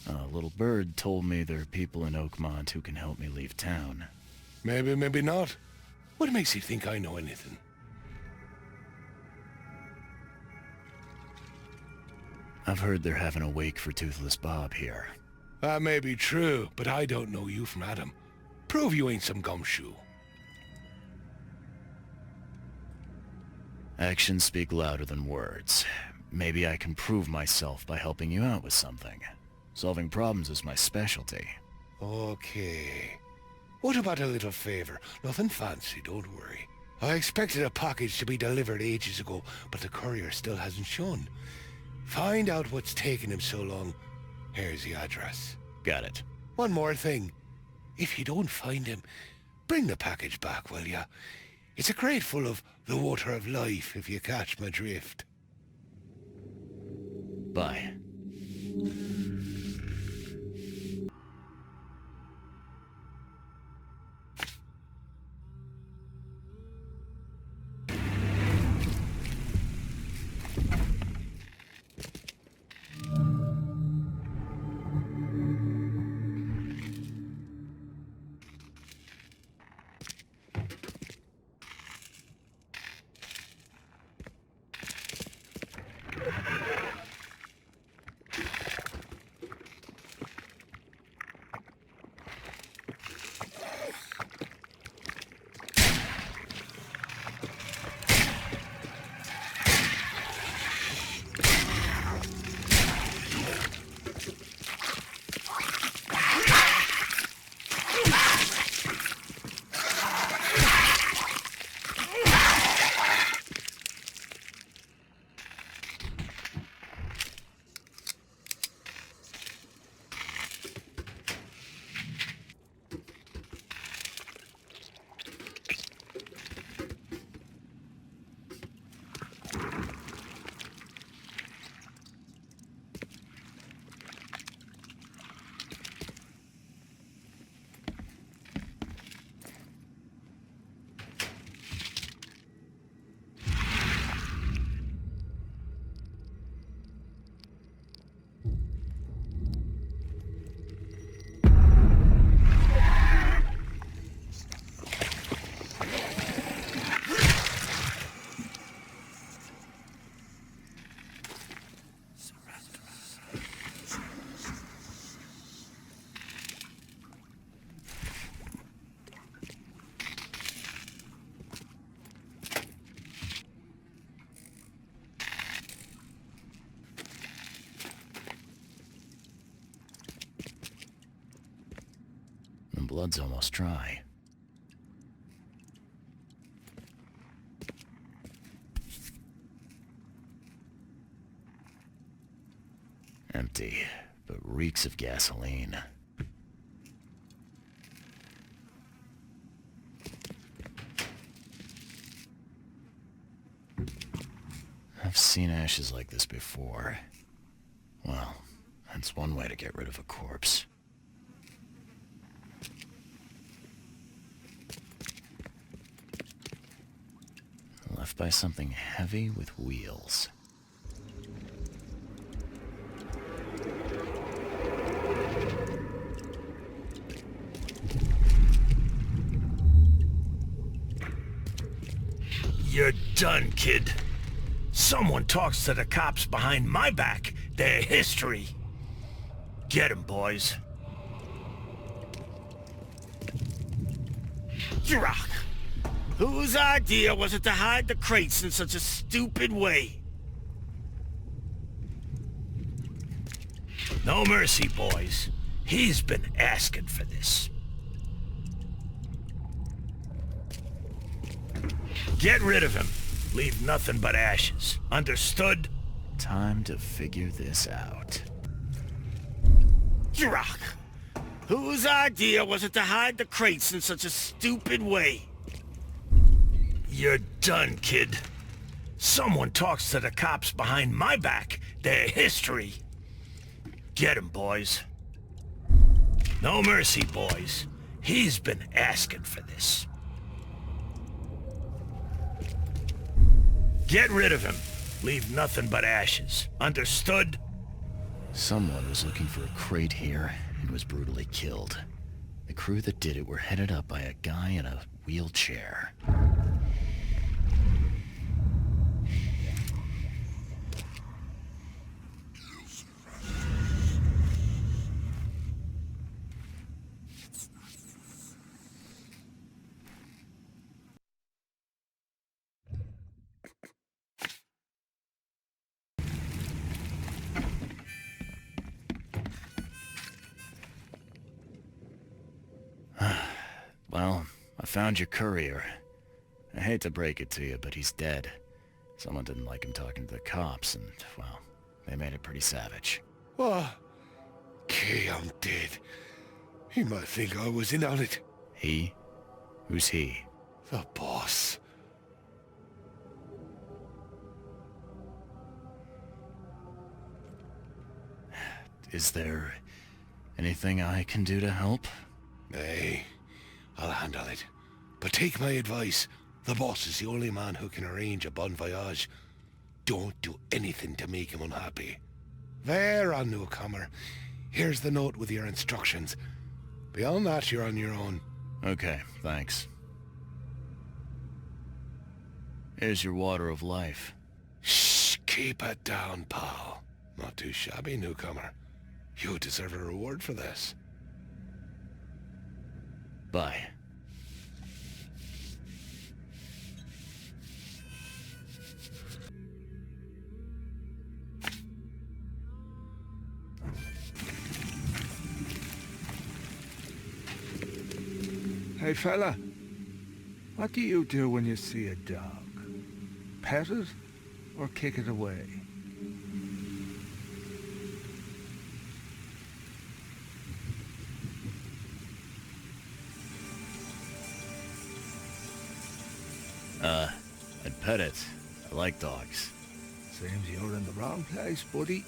A little bird told me there are people in Oakmont who can help me leave town. Maybe, maybe not. What makes you think I know anything? I've heard they're having a wake for Toothless Bob here. That may be true, but I don't know you from Adam. Prove you ain't some gumshoe. Actions speak louder than words. Maybe I can prove myself by helping you out with something. Solving problems is my specialty. Okay. What about a little favor? Nothing fancy, don't worry. I expected a package to be delivered ages ago, but the courier still hasn't shown. Find out what's taking him so long. Here's the address. Got it. One more thing. If you don't find him, bring the package back, will ya? It's a crate full of the water of life, if you catch my drift. Bye. The blood's almost dry. Empty, but reeks of gasoline. I've seen ashes like this before. Well, that's one way to get rid of a corpse. Left by something heavy with wheels. You're done, kid. Someone talks to the cops behind my back. Their history. Get 'em, boys. Rock. Whose idea was it to hide the crates in such a stupid way? No mercy, boys. He's been asking for this. Get rid of him. Leave nothing but ashes. Understood? Time to figure this out. Rock. Whose idea was it to hide the crates in such a stupid way? You're done, kid. Someone talks to the cops behind my back, their history. Get him, boys. No mercy, boys. He's been asking for this. Get rid of him. Leave nothing but ashes. Understood? Someone was looking for a crate here and was brutally killed. The crew that did it were headed up by a guy in a wheelchair. Well, I found your courier. I hate to break it to you, but he's dead. Someone didn't like him talking to the cops, and, well, they made it pretty savage. What? Okay, I'm dead. He might think I was in on it. He? Who's he? The boss. Is there anything I can do to help? Nay, I'll handle it. But take my advice. The boss is the only man who can arrange a bon voyage. Don't do anything to make him unhappy. There, on newcomer. Here's the note with your instructions. Beyond that, you're on your own. Okay, thanks. Here's your water of life. Shh, keep it down, pal. Not too shabby, newcomer. You deserve a reward for this. Bye. Hey fella, what do you do when you see a dog? Pet it or kick it away? I'd pet it. I like dogs. Seems you're in the wrong place, buddy.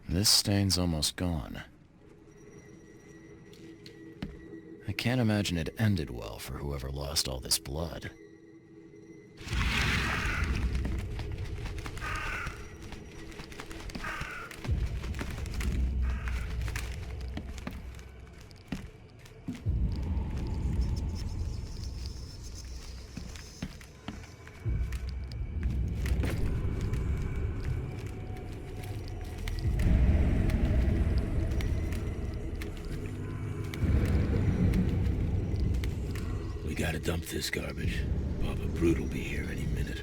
This stain's almost gone. I can't imagine it ended well for whoever lost all this blood. We gotta dump this garbage. Papa Brute will be here any minute.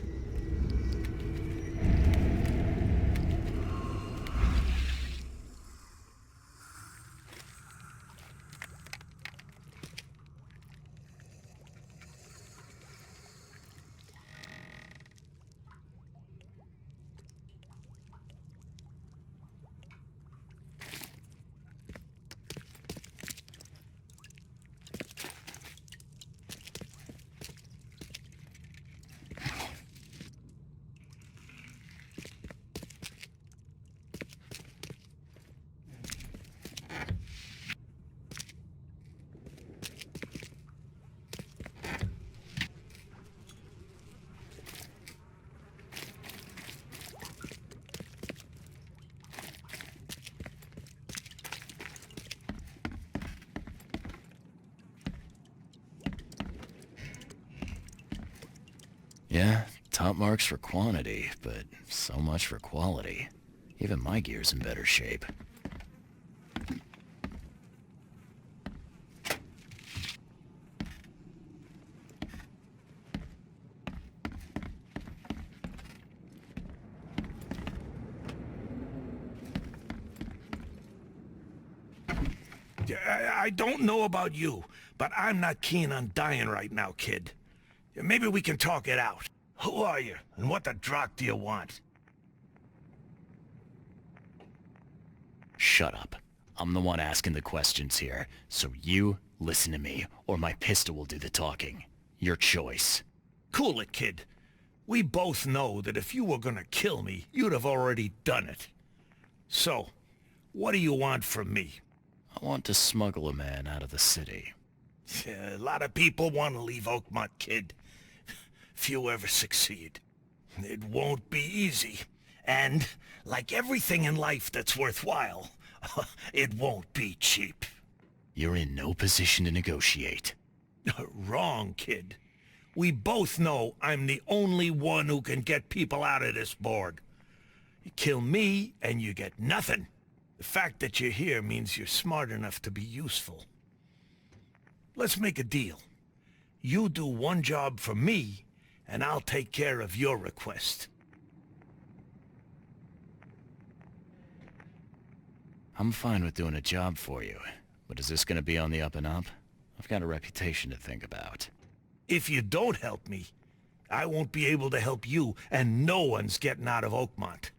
Yeah, top marks for quantity, but so much for quality. Even my gear's in better shape. I don't know about you, but I'm not keen on dying right now, kid. Maybe we can talk it out. Who are you, and what the drock do you want? Shut up. I'm the one asking the questions here, so you listen to me, or my pistol will do the talking. Your choice. Cool it, kid. We both know that if you were gonna kill me, you'd have already done it. So, what do you want from me? I want to smuggle a man out of the city. A lot of people want to leave Oakmont, kid. Few ever succeed. It won't be easy. And, like everything in life that's worthwhile, it won't be cheap. You're in no position to negotiate. Wrong, kid. We both know I'm the only one who can get people out of this board. You kill me, and you get nothing. The fact that you're here means you're smart enough to be useful. Let's make a deal. You do one job for me, and I'll take care of your request. I'm fine with doing a job for you, but is this gonna be on the up and up? I've got a reputation to think about. If you don't help me, I won't be able to help you, and no one's getting out of Oakmont.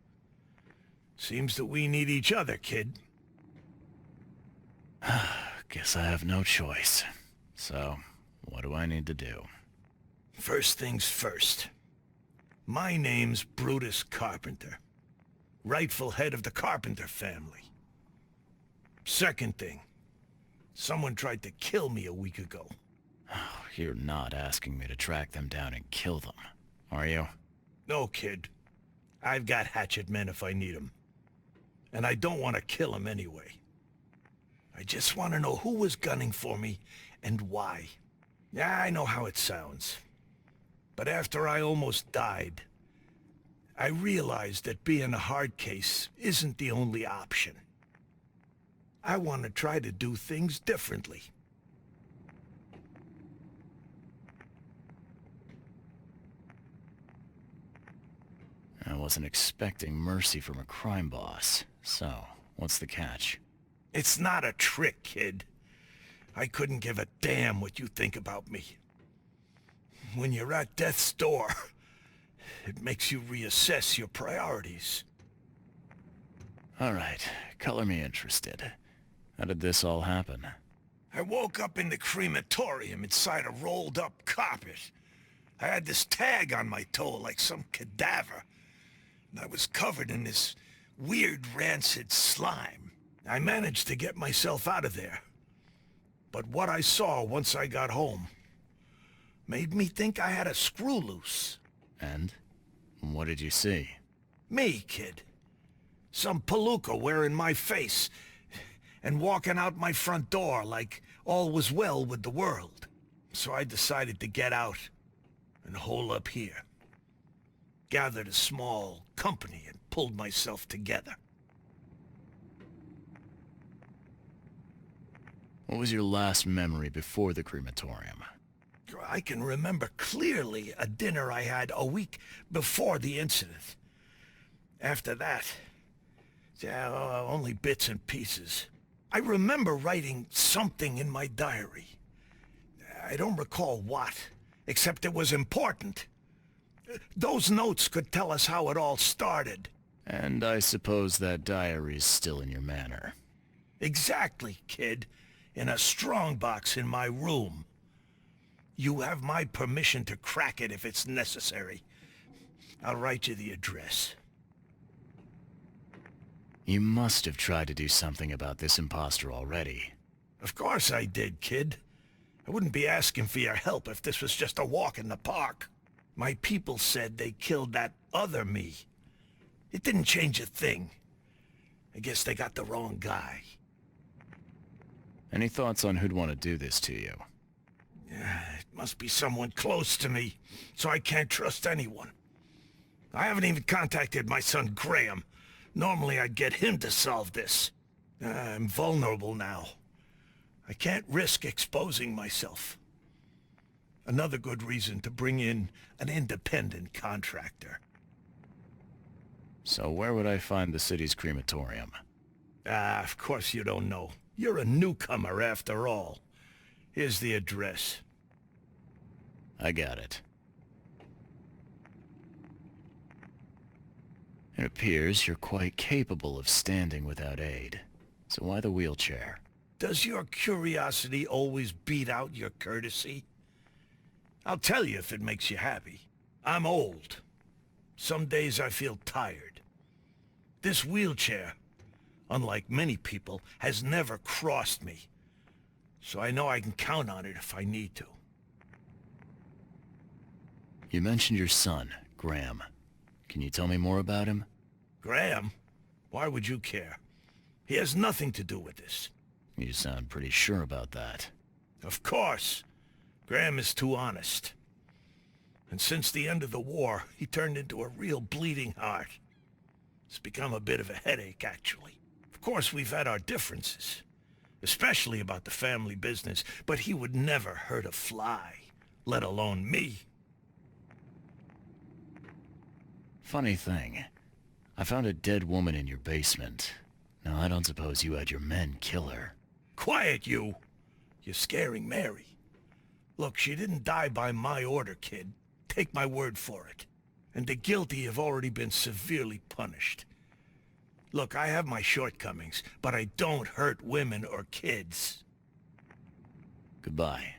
Seems that we need each other, kid. Guess I have no choice. So, what do I need to do? First things first. My name's Brutus Carpenter, rightful head of the Carpenter family. Second thing, someone tried to kill me a week ago. You're not asking me to track them down and kill them, are you? No, kid. I've got hatchet men if I need them. And I don't want to kill them anyway. I just want to know who was gunning for me and why. Yeah, I know how it sounds. But after I almost died, I realized that being a hard case isn't the only option. I want to try to do things differently. I wasn't expecting mercy from a crime boss. So, what's the catch? It's not a trick, kid. I couldn't give a damn what you think about me. When you're at death's door, it makes you reassess your priorities. Alright, color me interested. How did this all happen? I woke up in the crematorium inside a rolled-up carpet. I had this tag on my toe like some cadaver, and I was covered in this weird rancid slime. I managed to get myself out of there. But what I saw once I got home made me think I had a screw loose. And? What did you see? Me, kid. Some palooka wearing my face and walking out my front door like all was well with the world. So I decided to get out and hole up here. Gathered a small company and pulled myself together. What was your last memory before the crematorium? I can remember clearly a dinner I had a week before the incident. After that, only bits and pieces. I remember writing something in my diary. I don't recall what, except it was important. Those notes could tell us how it all started. And I suppose that diary's still in your manor. Exactly, kid. In a strongbox in my room. You have my permission to crack it if it's necessary. I'll write you the address. You must have tried to do something about this imposter already. Of course I did, kid. I wouldn't be asking for your help if this was just a walk in the park. My people said they killed that other me. It didn't change a thing. I guess they got the wrong guy. Any thoughts on who'd want to do this to you? It Must be someone close to me, so I can't trust anyone. I haven't even contacted my son Graham. Normally I'd get him to solve this. I'm vulnerable now. I can't risk exposing myself. Another good reason to bring in an independent contractor. So where would I find the city's crematorium? Of course you don't know. You're a newcomer after all. Here's the address. I got it. It appears you're quite capable of standing without aid. So why the wheelchair? Does your curiosity always beat out your courtesy? I'll tell you if it makes you happy. I'm old. Some days I feel tired. This wheelchair, unlike many people, has never crossed me. So I know I can count on it if I need to. You mentioned your son, Graham. Can you tell me more about him? Graham? Why would you care? He has nothing to do with this. You sound pretty sure about that. Of course. Graham is too honest. And since the end of the war, he turned into a real bleeding heart. It's become a bit of a headache, actually. Of course, we've had our differences, especially about the family business, but he would never hurt a fly, let alone me. Funny thing, I found a dead woman in your basement. Now, I don't suppose you had your men kill her. Quiet, you! You're scaring Mary. Look, she didn't die by my order, kid. Take my word for it. And the guilty have already been severely punished. Look, I have my shortcomings, but I don't hurt women or kids. Goodbye.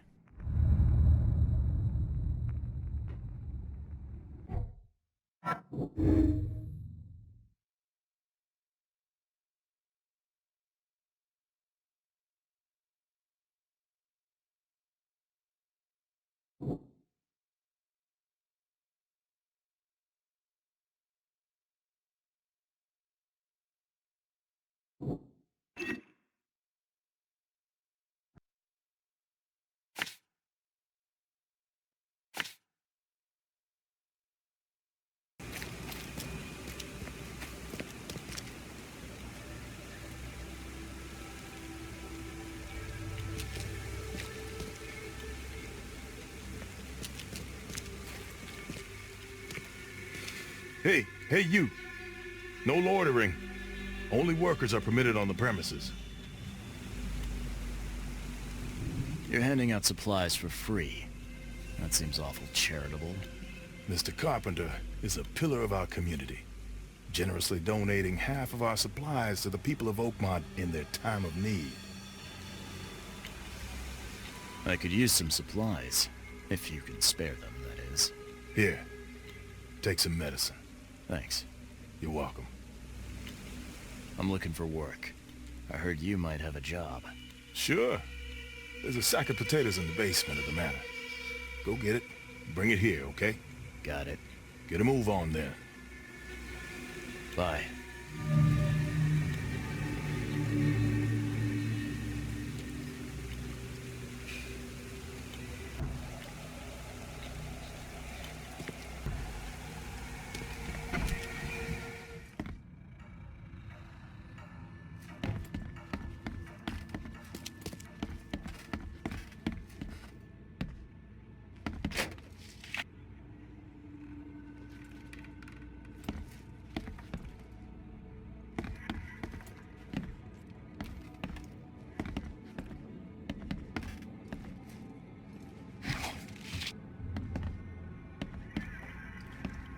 Hey you! No loitering. Only workers are permitted on the premises. You're handing out supplies for free. That seems awful charitable. Mr. Carpenter is a pillar of our community, generously donating half of our supplies to the people of Oakmont in their time of need. I could use some supplies, if you can spare them, that is. Here, take some medicine. Thanks. You're welcome. I'm looking for work. I heard you might have a job. Sure. There's a sack of potatoes in the basement of the manor. Go get it. Bring it here, okay? Got it. Get a move on then. Bye.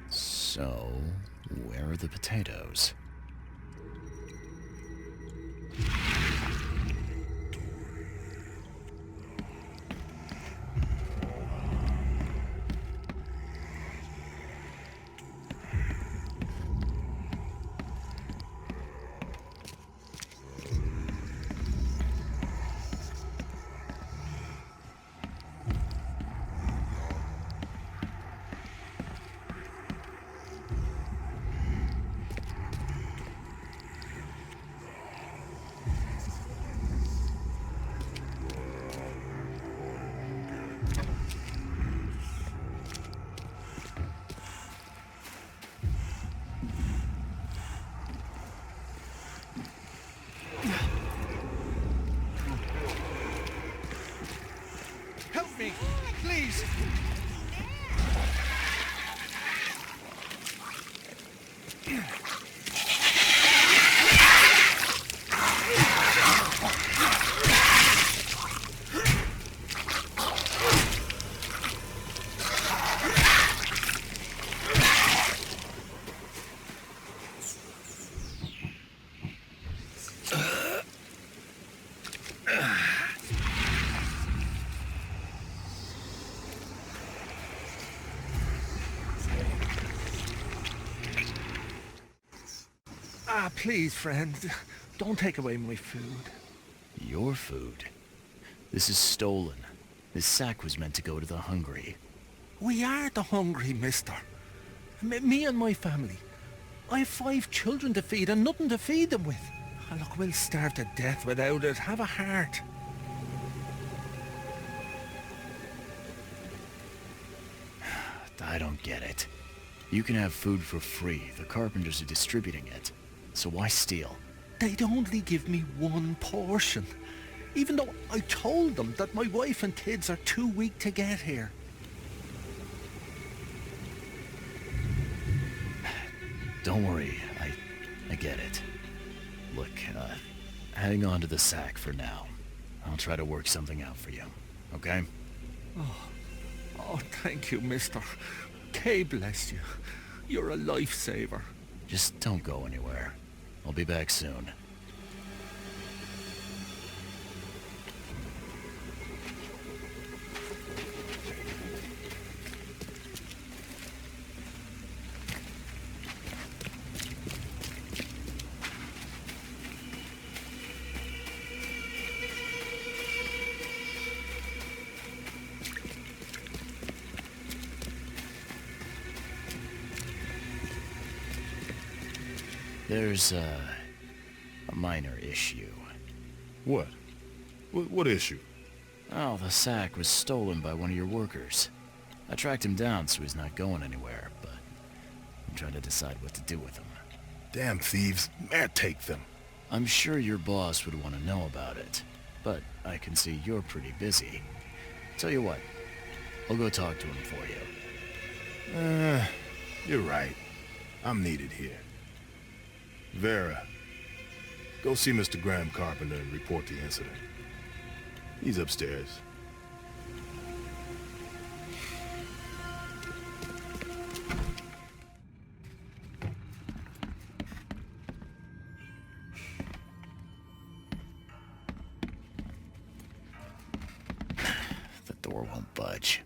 So, where are the potatoes? off me! Please! Ah, please, friend. Don't take away my food. Your food? This is stolen. This sack was meant to go to the hungry. We are the hungry, mister. Me and my family. I have 5 children to feed and nothing to feed them with. And look, we'll starve to death without it. Have a heart. I don't get it. You can have food for free. The carpenters are distributing it. So why steal? They'd only give me 1 portion. Even though I told them that my wife and kids are too weak to get here. Don't worry, I get it. Look, hang on to the sack for now. I'll try to work something out for you, okay? Oh, thank you, mister. Kay bless you. You're a lifesaver. Just don't go anywhere. I'll be back soon. There's a minor issue. What? What issue? Oh, the sack was stolen by one of your workers. I tracked him down so he's not going anywhere, but I'm trying to decide what to do with him. Damn thieves. Man, take them. I'm sure your boss would want to know about it, but I can see you're pretty busy. Tell you what, I'll go talk to him for you. You're right. I'm needed here. Vera, go see Mr. Graham Carpenter and report the incident. He's upstairs. The door won't budge.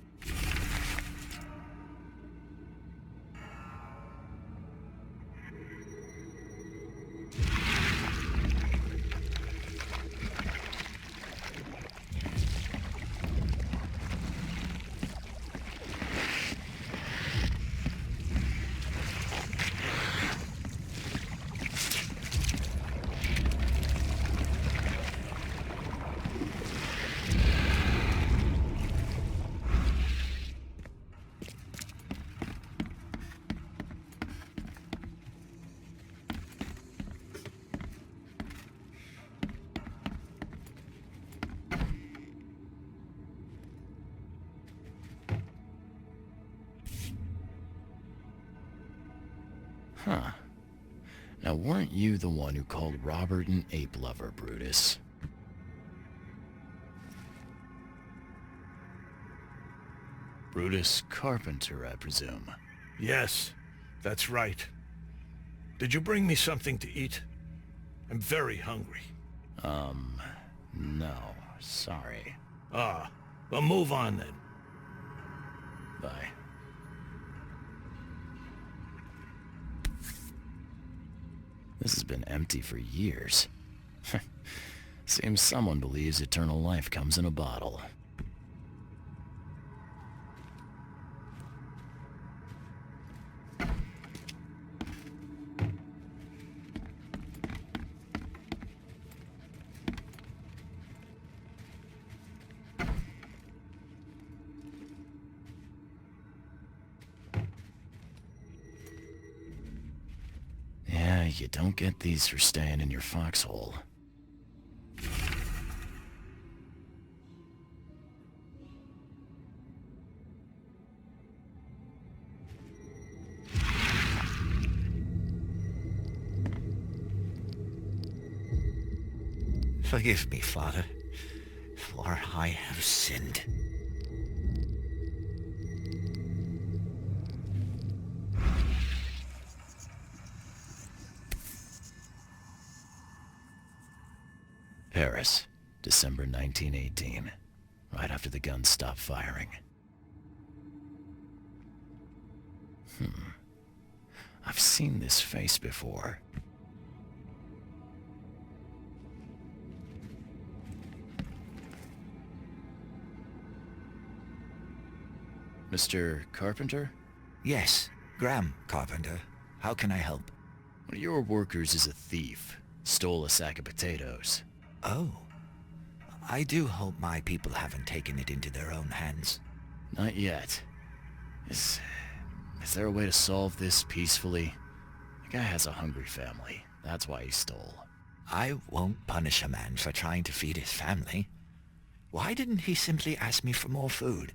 Huh. Now, weren't you the one who called Robert an ape lover, Brutus? Brutus Carpenter, I presume. Yes, that's right. Did you bring me something to eat? I'm very hungry. No, sorry. Ah, well, move on then. Bye. This has been empty for years. Seems someone believes eternal life comes in a bottle. Yeah, you don't get these for staying in your foxhole. Forgive me, Father, for I have sinned. Paris, December 1918, right after the guns stopped firing. I've seen this face before. Mr. Carpenter? Yes, Graham Carpenter. How can I help? One of your workers is a thief. Stole a sack of potatoes. Oh. I do hope my people haven't taken it into their own hands. Not yet. Is there a way to solve this peacefully? The guy has a hungry family. That's why he stole. I won't punish a man for trying to feed his family. Why didn't he simply ask me for more food?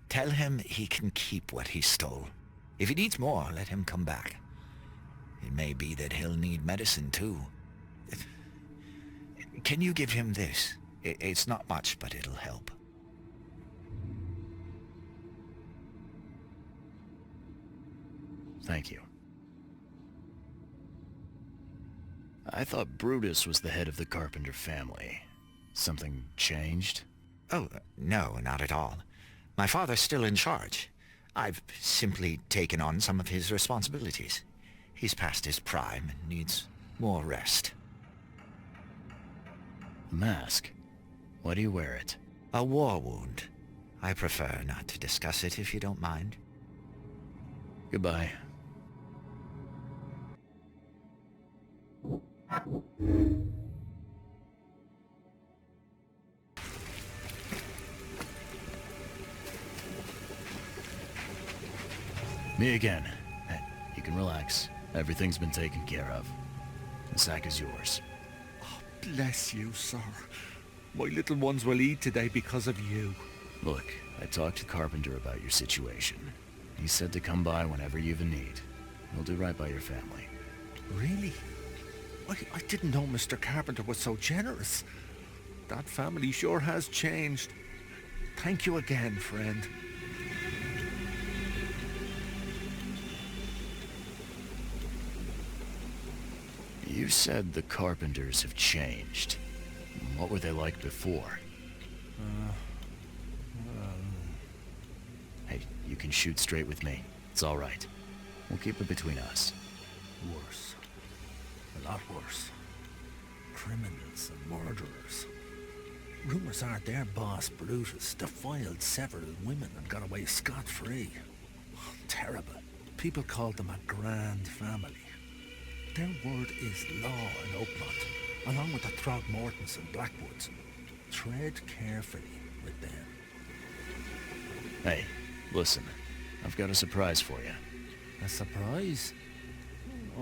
Tell him he can keep what he stole. If he needs more, let him come back. It may be that he'll need medicine too. Can you give him this? It's not much, but it'll help. Thank you. I thought Brutus was the head of the Carpenter family. Something changed? Oh, no, not at all. My father's still in charge. I've simply taken on some of his responsibilities. He's past his prime and needs more rest. A mask? Why do you wear it? A war wound. I prefer not to discuss it if you don't mind. Goodbye. Me again. You can relax. Everything's been taken care of. The sack is yours. Bless you, sir. My little ones will eat today because of you. Look, I talked to Carpenter about your situation. He said to come by whenever you've a need. He'll do right by your family. Really? I didn't know Mr. Carpenter was so generous. That family sure has changed. Thank you again, friend. You said the Carpenters have changed. What were they like before? Hey, you can shoot straight with me. It's all right. We'll keep it between us. Worse. A lot worse. Criminals and murderers. Rumors are their boss, Brutus, defiled several women and got away scot-free. Terrible. People called them a grand family. Their word is law in Oakmont, along with the Throgmortons and Blackwoods. Tread carefully with them. Hey, listen. I've got a surprise for you. A surprise?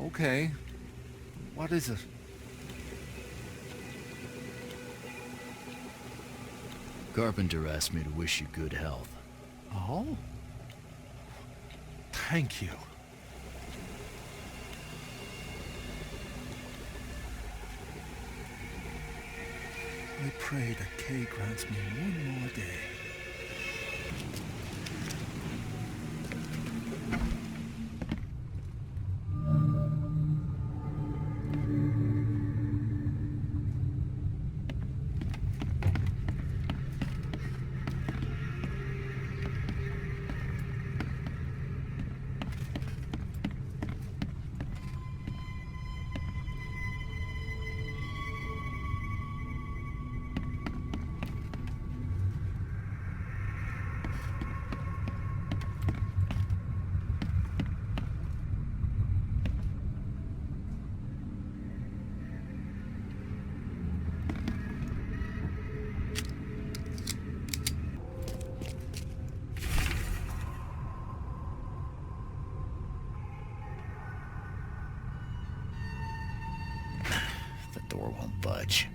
Okay. What is it? Carpenter asked me to wish you good health. Oh? Thank you. I pray that Kay grants me one more day. The door won't budge.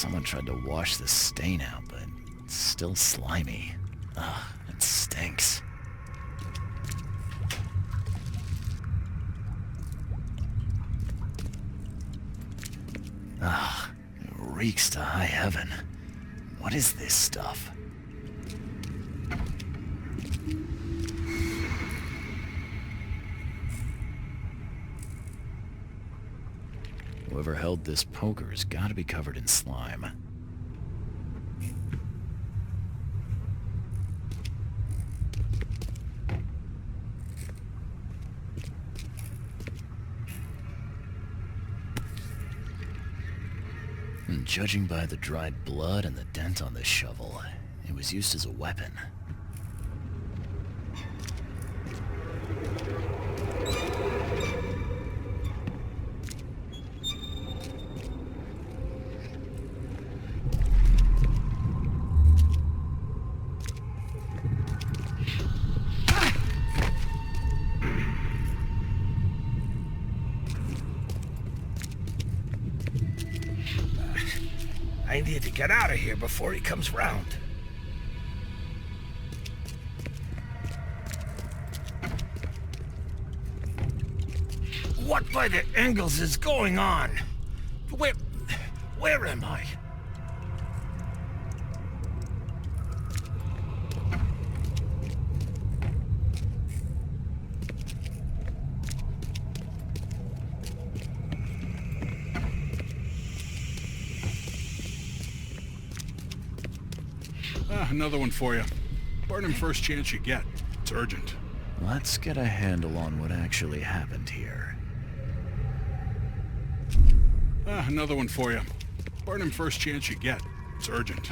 Someone tried to wash the stain out, but it's still slimy. Ugh, it stinks. Ugh, it reeks to high heaven. What is this stuff? Whoever held this poker has got to be covered in slime. And judging by the dried blood and the dent on this shovel, it was used as a weapon. I need to get out of here before he comes round. What by the angles is going on? Where am I? Another one for you. Burn him first chance you get. It's urgent. Let's get a handle on what actually happened here. Another one for you. Burn him first chance you get. It's urgent.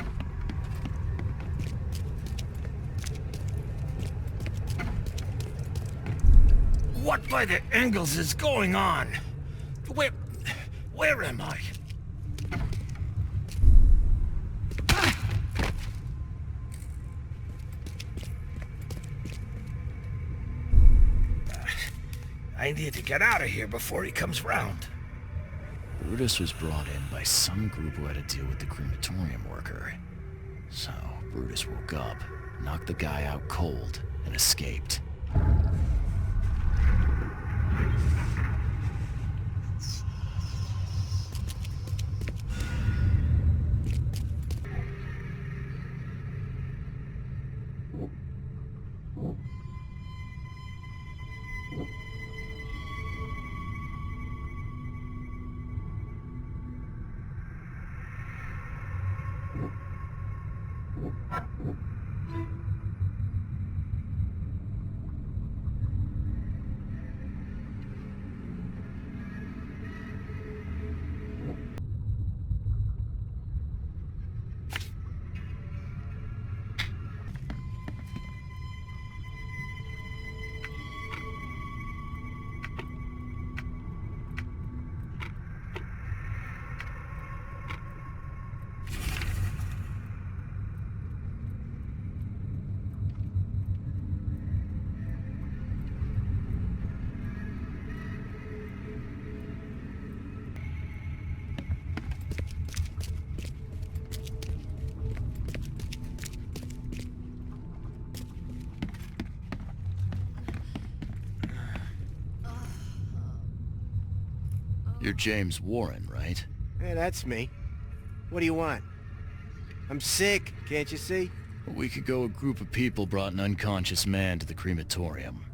What by the angles is going on? Where am I? I need to get out of here before he comes round. Brutus was brought in by some group who had to deal with the crematorium worker. So, Brutus woke up, knocked the guy out cold, and escaped. You're James Warren, right? Yeah, that's me. What do you want? I'm sick, can't you see? A week ago, a group of people brought an unconscious man to the crematorium.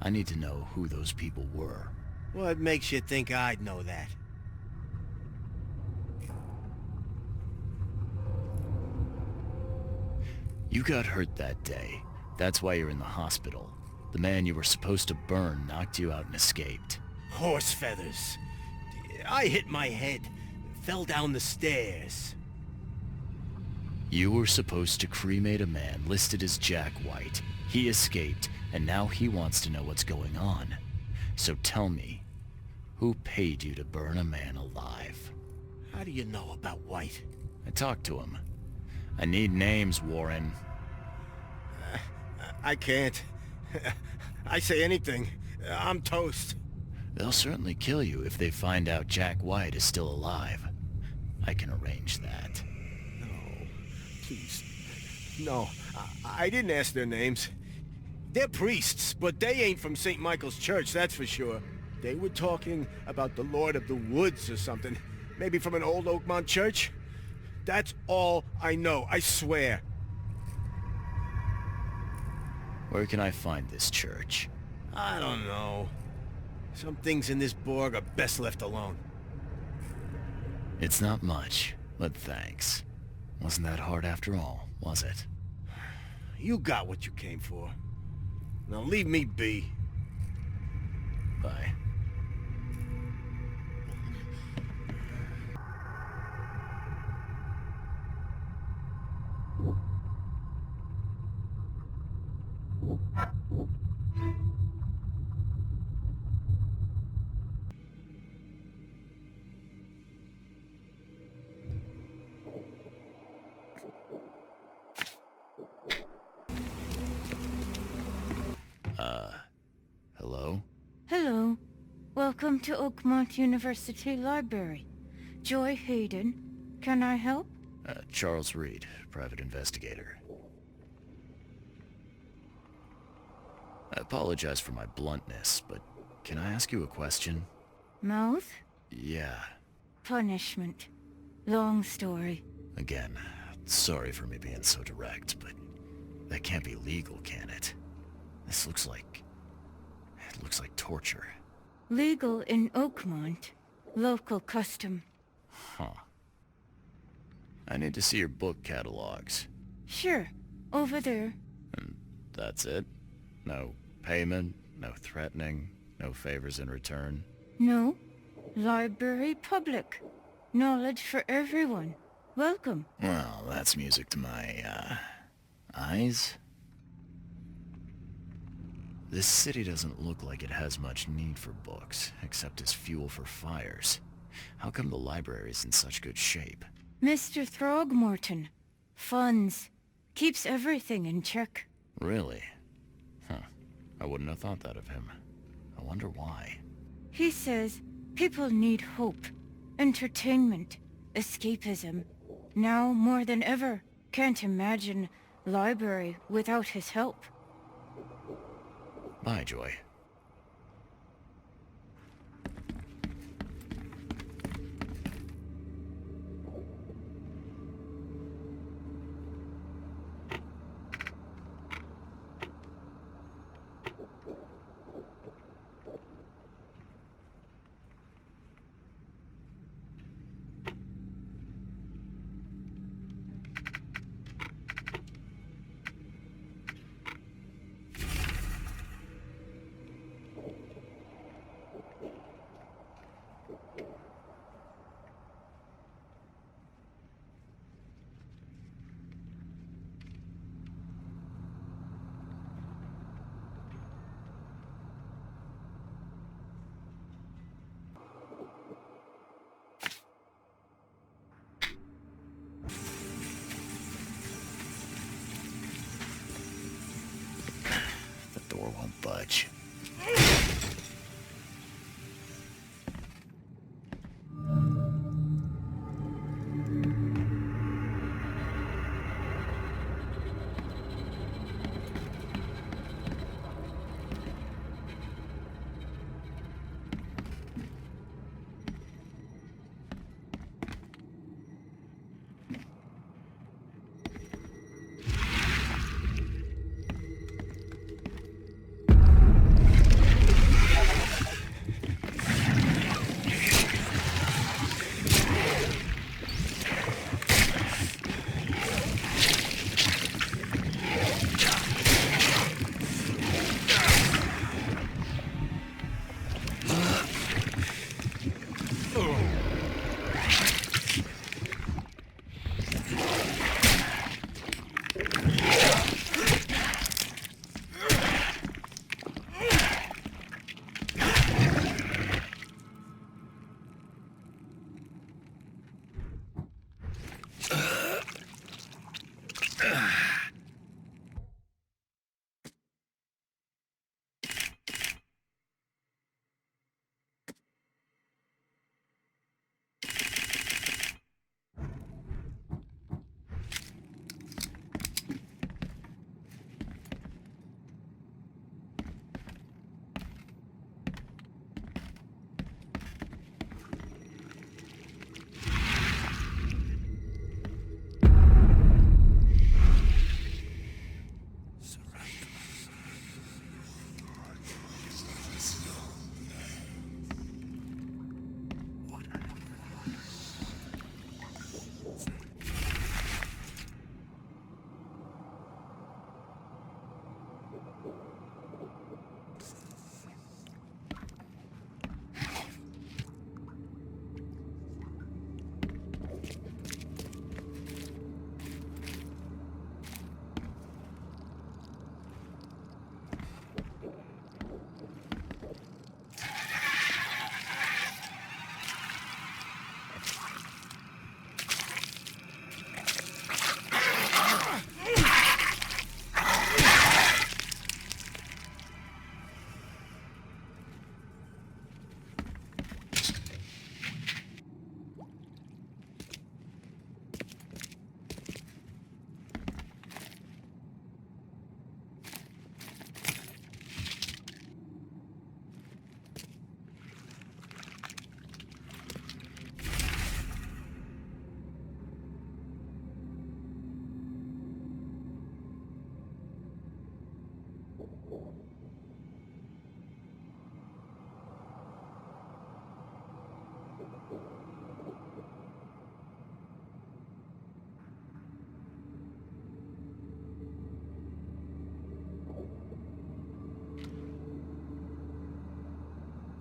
I need to know who those people were. What makes you think I'd know that? You got hurt that day. That's why you're in the hospital. The man you were supposed to burn knocked you out and escaped. Horse feathers. I hit my head. Fell down the stairs. You were supposed to cremate a man listed as Jack White. He escaped, and now he wants to know what's going on. So tell me, who paid you to burn a man alive? How do you know about White? I talked to him. I need names, Warren. I can't. I say anything. I'm toast. They'll certainly kill you if they find out Jack White is still alive. I can arrange that. No, please. No, I didn't ask their names. They're priests, but they ain't from St. Michael's Church, that's for sure. They were talking about the Lord of the Woods or something. Maybe from an old Oakmont church? That's all I know, I swear. Where can I find this church? I don't know. Some things in this Borg are best left alone. It's not much, but thanks. Wasn't that hard after all, was it? You got what you came for. Now leave me be. Bye. Hello? Hello. Welcome to Oakmont University Library. Joy Hayden. Can I help? Charles Reed, private investigator. I apologize for my bluntness, but can I ask you a question? Mouth? Yeah. Punishment. Long story. Again, sorry for me being so direct, but that can't be legal, can it? This looks like... it looks like torture. Legal in Oakmont. Local custom. Huh. I need to see your book catalogs. Sure. Over there. And that's it? No payment, no threatening, no favors in return? No. Library public. Knowledge for everyone. Welcome. Well, that's music to my, eyes. This city doesn't look like it has much need for books, except as fuel for fires. How come the library is in such good shape? Mr. Throgmorton. Funds. Keeps everything in check. Really? Huh. I wouldn't have thought that of him. I wonder why. He says people need hope, entertainment, escapism. Now more than ever. Can't imagine library without his help. Bye, Joy.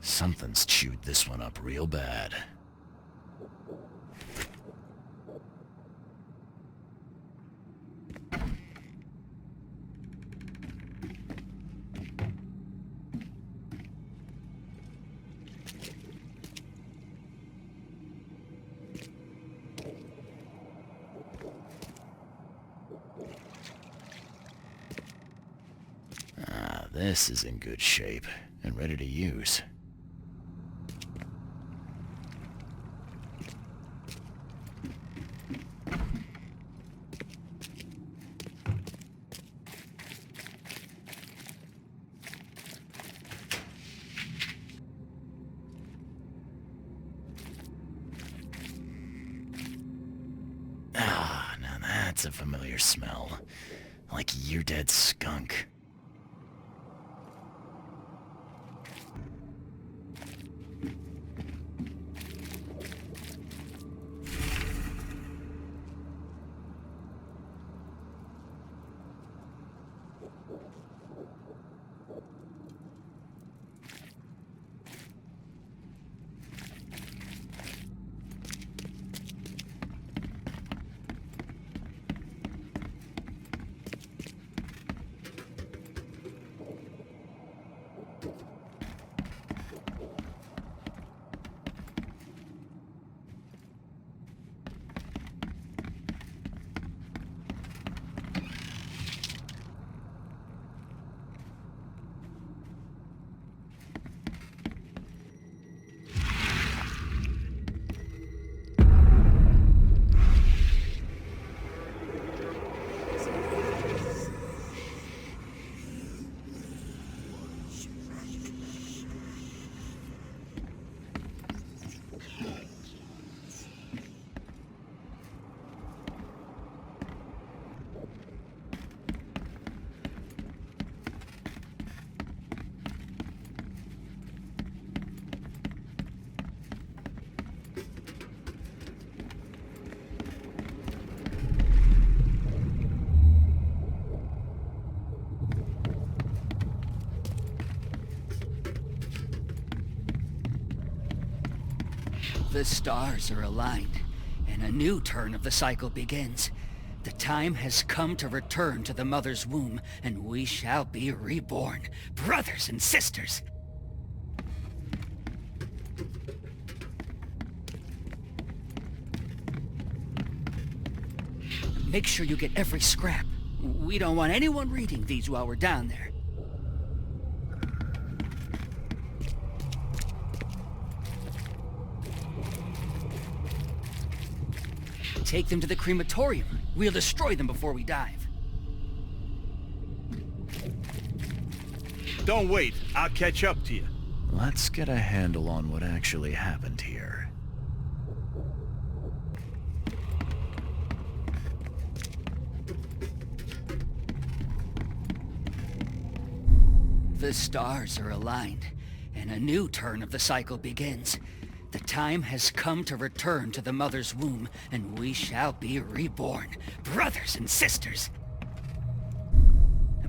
Something's chewed this one up real bad. Ah, this is in good shape and ready to use. Ah, now that's a familiar smell. Like year-dead skunk. The stars are aligned, and a new turn of the cycle begins. The time has come to return to the mother's womb, and we shall be reborn, brothers and sisters. Make sure you get every scrap. We don't want anyone reading these while we're down there. Take them to the crematorium. We'll destroy them before we dive. Don't wait. I'll catch up to you. Let's get a handle on what actually happened here. The stars are aligned, and a new turn of the cycle begins. The time has come to return to the mother's womb, and we shall be reborn, brothers and sisters.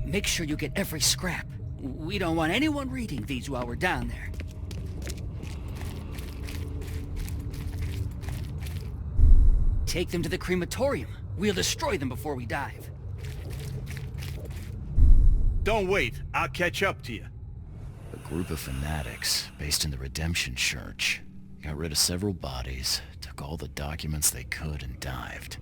Make sure you get every scrap. We don't want anyone reading these while we're down there. Take them to the crematorium. We'll destroy them before we dive. Don't wait. I'll catch up to you. A group of fanatics based in the Redemption Church got rid of several bodies, took all the documents they could, and dived.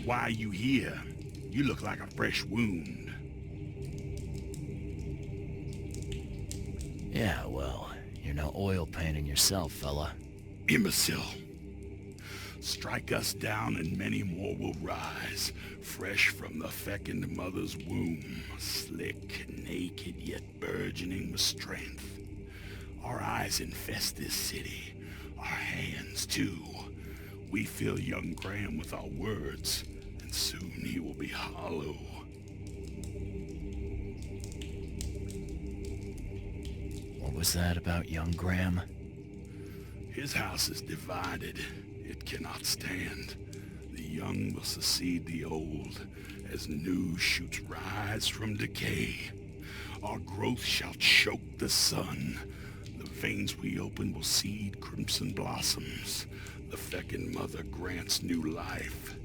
Why are you here? You look like a fresh wound. Yeah, well, you're no oil painting yourself, fella. Imbecile. Strike us down and many more will rise, fresh from the fecund mother's womb, slick, naked, yet burgeoning with strength. Our eyes infest this city, our hands too. We fill young Graham with our words, and soon he will be hollow. What was that about young Graham? His house is divided. It cannot stand. The young will succeed the old, as new shoots rise from decay. Our growth shall choke the sun. The veins we open will seed crimson blossoms. The fecund mother grants new life.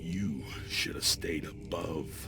You should have stayed above.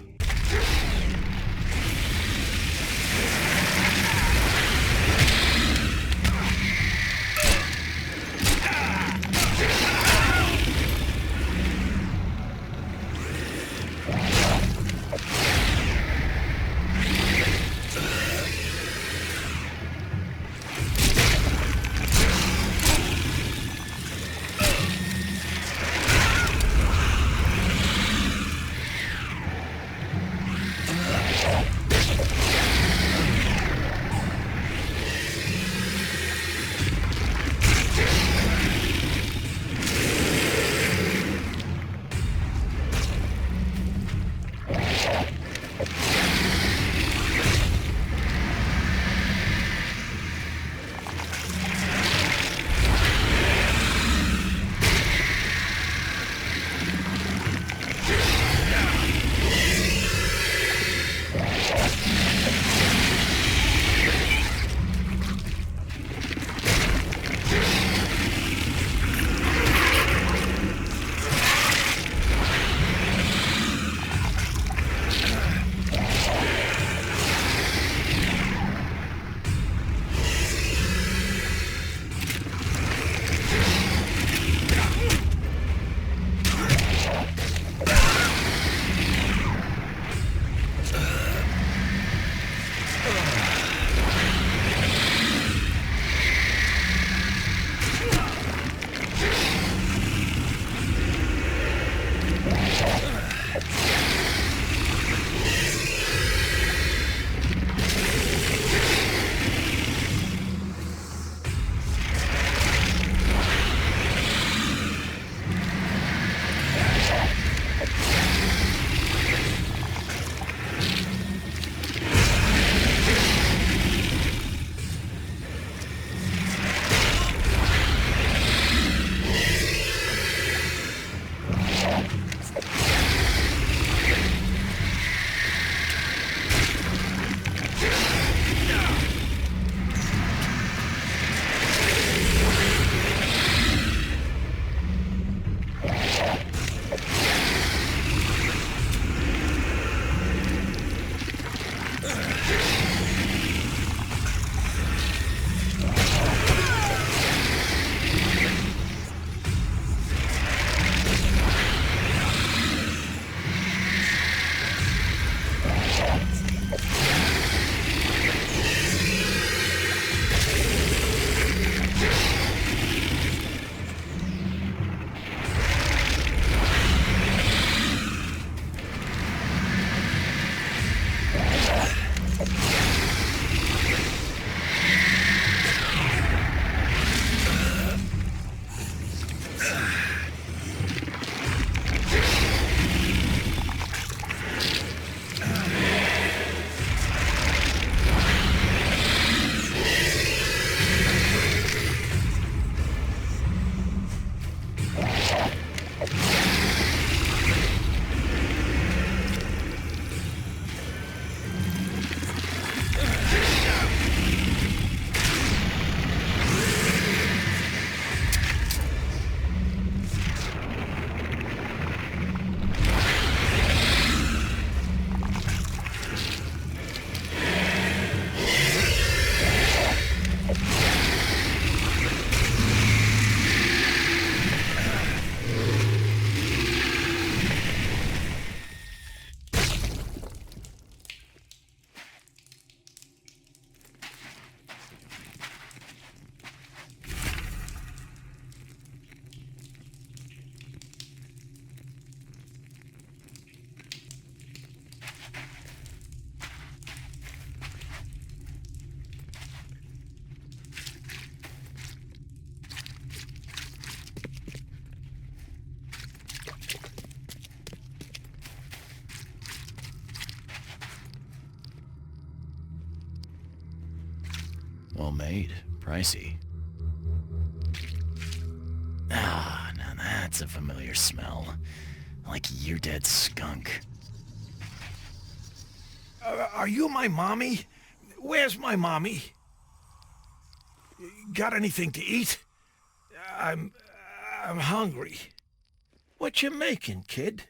Well made. Pricey. Ah, now that's a familiar smell. Like year-dead skunk. Are you my mommy? Where's my mommy? Got anything to eat? I'm hungry. What you making, kid?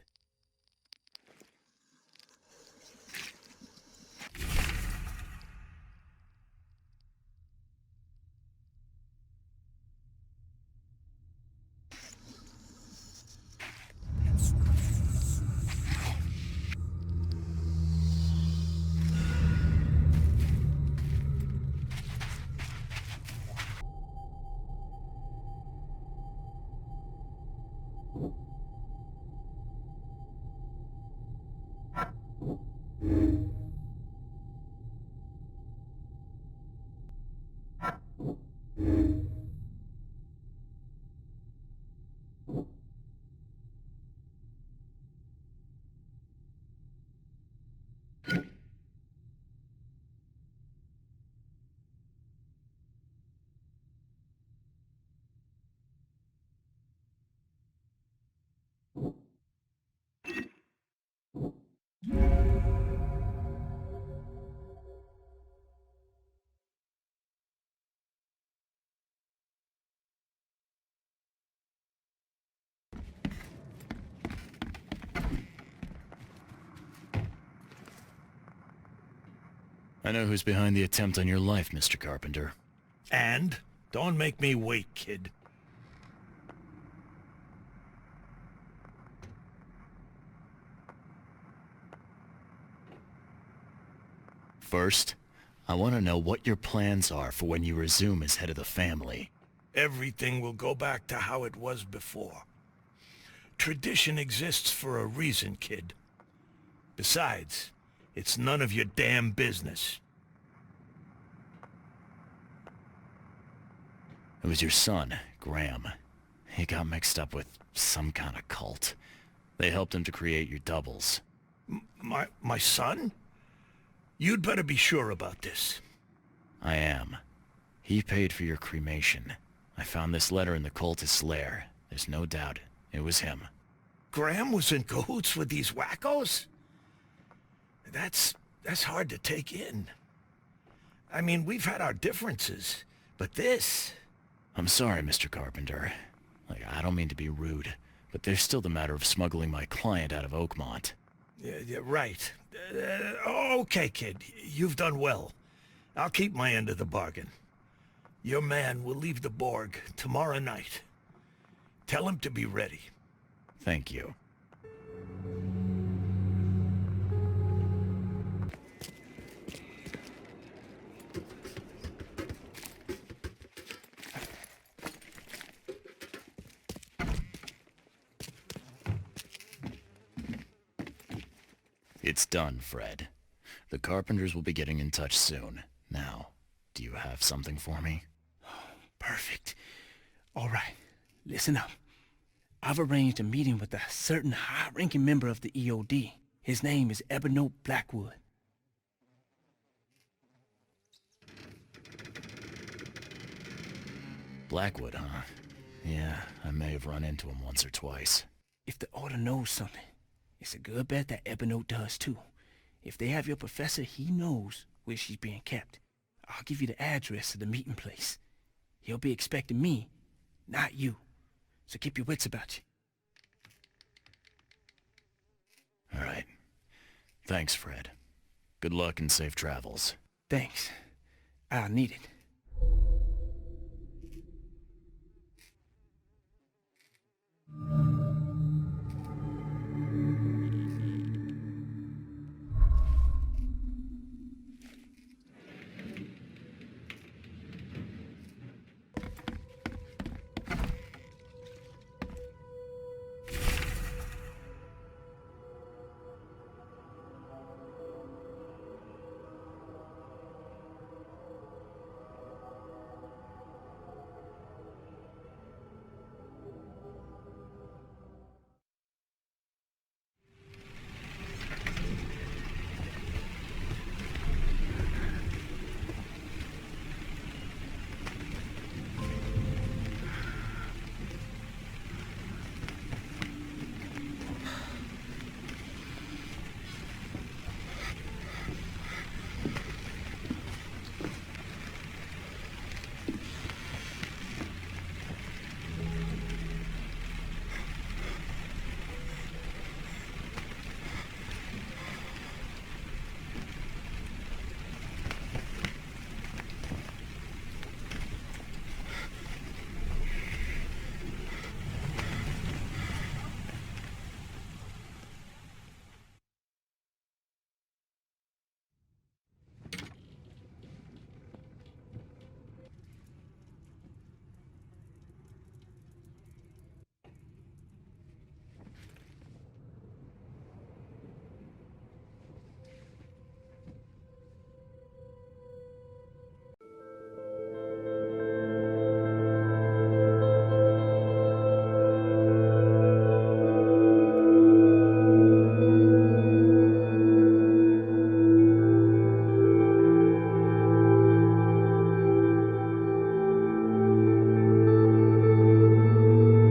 I know who's behind the attempt on your life, Mr. Carpenter. And? Don't make me wait, kid. First, I want to know what your plans are for when you resume as head of the family. Everything will go back to how it was before. Tradition exists for a reason, kid. Besides, it's none of your damn business. It was your son, Graham. He got mixed up with some kind of cult. They helped him to create your doubles. My son? You'd better be sure about this. I am. He paid for your cremation. I found this letter in the cultist's lair. There's no doubt it was him. Graham was in cahoots with these wackos? That's hard to take in. I mean, we've had our differences, but this... I'm sorry, Mr. Carpenter. I don't mean to be rude, but there's still the matter of smuggling my client out of Oakmont. Yeah, right. Okay, kid. You've done well. I'll keep my end of the bargain. Your man will leave the Borg tomorrow night. Tell him to be ready. Thank you. It's done, Fred. The Carpenters will be getting in touch soon. Now, do you have something for me? Perfect. All right, listen up. I've arranged a meeting with a certain high-ranking member of the EOD. His name is Ebony Blackwood. Blackwood, huh? Yeah, I may have run into him once or twice. If the Order knows something, it's a good bet that Ebony does too. If they have your professor, he knows where she's being kept. I'll give you the address of the meeting place. He'll be expecting me, not you. So keep your wits about you. All right. Thanks, Fred. Good luck and safe travels. Thanks. I'll need it.